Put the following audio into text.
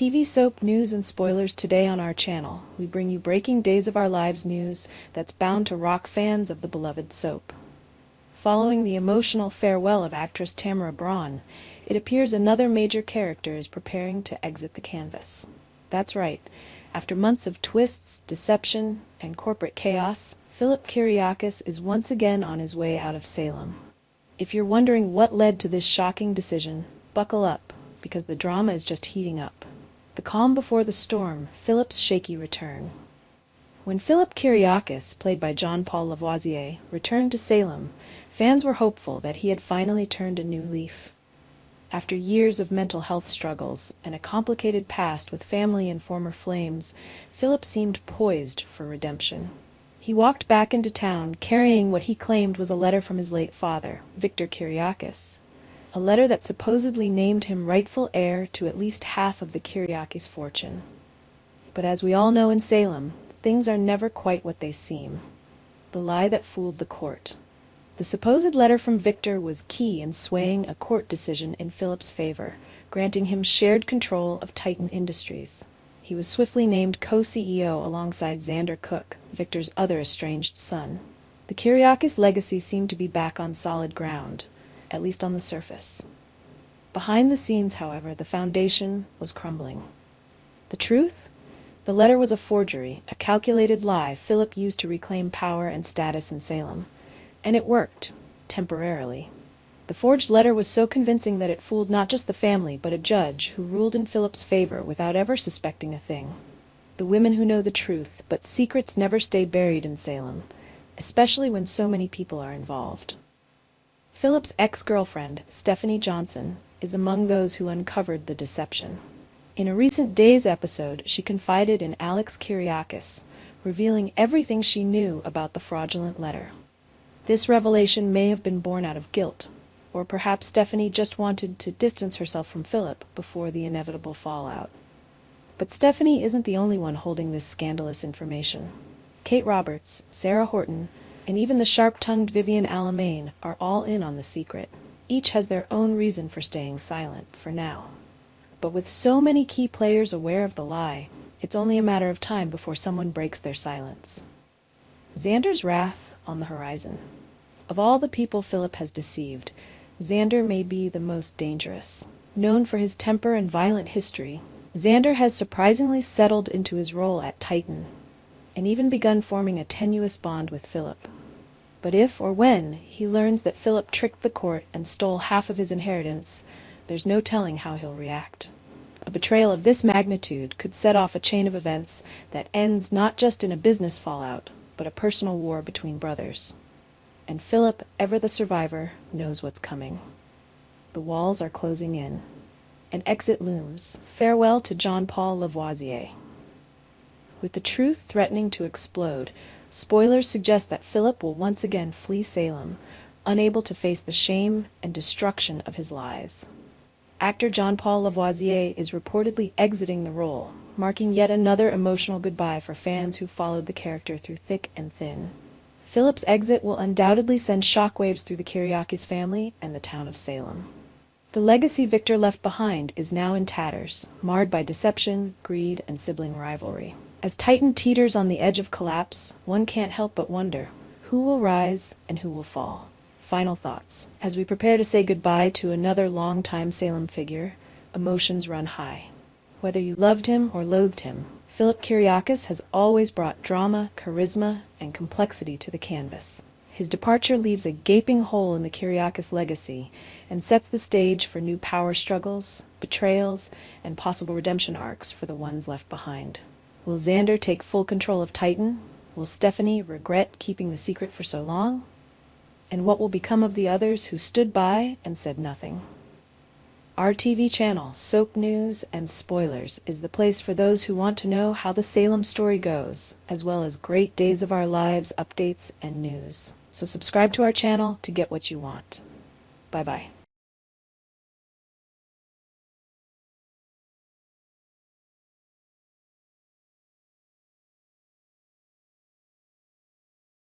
TV soap news and spoilers today on our channel. We bring you breaking Days of Our Lives news that's bound to rock fans of the beloved soap. Following the emotional farewell of actress Tamara Braun, it appears another major character is preparing to exit the canvas. That's right. After months of twists, deception, and corporate chaos, Kiriakis is once again on his way out of Salem. If you're wondering what led to this shocking decision, buckle up, because the drama is just heating up. The calm before the storm, Philip's shaky return. When Kiriakis, played by Jean-Paul Lavoisier, returned to Salem, fans were hopeful that he had finally turned a new leaf. After years of mental health struggles and a complicated past with family and former flames, Philip seemed poised for redemption. He walked back into town carrying what he claimed was a letter from his late father, Victor Kiriakis. A letter that supposedly named him rightful heir to at least half of the Kiriakis fortune. But as we all know in Salem, things are never quite what they seem. The lie that fooled the court. The supposed letter from Victor was key in swaying a court decision in Philip's favor, granting him shared control of Titan Industries. He was swiftly named co-CEO alongside Xander Cook, Victor's other estranged son. The Kiriakis legacy seemed to be back on solid ground, at least on the surface. Behind the scenes, however, the foundation was crumbling. The truth? The letter was a forgery, a calculated lie Philip used to reclaim power and status in Salem. And it worked, temporarily. The forged letter was so convincing that it fooled not just the family, but a judge who ruled in Philip's favor without ever suspecting a thing. The women who know the truth, but secrets never stay buried in Salem, especially when so many people are involved. Philip's ex-girlfriend, Stephanie Johnson, is among those who uncovered the deception. In a recent Days episode, she confided in Alex Kiriakis, revealing everything she knew about the fraudulent letter. This revelation may have been born out of guilt, or perhaps Stephanie just wanted to distance herself from Philip before the inevitable fallout. But Stephanie isn't the only one holding this scandalous information. Kate Roberts, Sarah Horton, and even the sharp-tongued Vivian Alamain are all in on the secret. Each has their own reason for staying silent, for now. But with so many key players aware of the lie, it's only a matter of time before someone breaks their silence. Xander's wrath on the horizon. Of all the people Philip has deceived, Xander may be the most dangerous. Known for his temper and violent history, Xander has surprisingly settled into his role at Titan, and even begun forming a tenuous bond with Philip. But if or when he learns that Philip tricked the court and stole half of his inheritance, there's no telling how he'll react. A betrayal of this magnitude could set off a chain of events that ends not just in a business fallout, but a personal war between brothers. And Philip, ever the survivor, knows what's coming. The walls are closing in. An exit looms. Farewell to Jean-Paul Lavoisier. With the truth threatening to explode, spoilers suggest that Philip will once again flee Salem, unable to face the shame and destruction of his lies. Actor Jean-Paul Lavoisier is reportedly exiting the role, marking yet another emotional goodbye for fans who followed the character through thick and thin. Philip's exit will undoubtedly send shockwaves through the Kiriakis family and the town of Salem. The legacy Victor left behind is now in tatters, marred by deception, greed, and sibling rivalry. As Titan teeters on the edge of collapse, one can't help but wonder, who will rise and who will fall? Final thoughts. As we prepare to say goodbye to another long-time Salem figure, emotions run high. Whether you loved him or loathed him, Kiriakis has always brought drama, charisma, and complexity to the canvas. His departure leaves a gaping hole in the Kiriakis legacy and sets the stage for new power struggles, betrayals, and possible redemption arcs for the ones left behind. Will Xander take full control of Titan? Will Stephanie regret keeping the secret for so long? And what will become of the others who stood by and said nothing? Our TV channel, Soap News and Spoilers, is the place for those who want to know how the Salem story goes, as well as great Days of Our Lives updates and news. So subscribe to our channel to get what you want. Bye-bye.